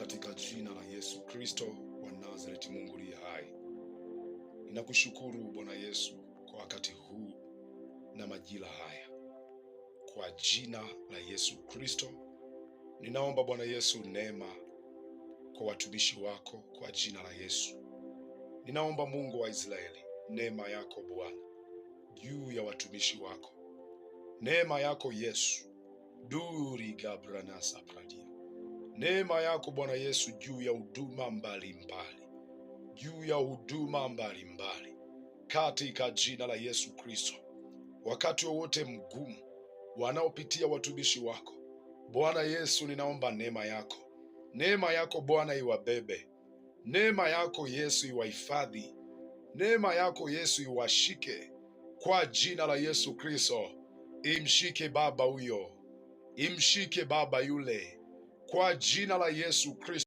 katika jina la Yesu Kristo wa Nazareti, Mungu aliye hai. Ninakushukuru Bwana Yesu kwa wakati huu na majira haya. Kwa jina la Yesu Kristo, ninaomba Bwana Yesu neema kwa watumishi wako kwa jina la Yesu. Ninaomba Mungu wa Israeli, neema yako Bwana juu ya watumishi wako. Neema yako Yesu, duri gabranasa pradia. Neema yako Bwana Yesu juu ya huduma mbalimbali, juu ya huduma mbalimbali katika jina la Yesu Kristo. Wakati wowote mgumu wanaopitia watumishi wako Bwana Yesu, ninaomba neema yako Bwana iwabebe. Neema yako Yesu iwahifadhi. Neema yako Yesu iwashike kwa jina la Yesu Kristo. Imshike baba huyo, imshike baba yule kwa jina la Yesu Kristo.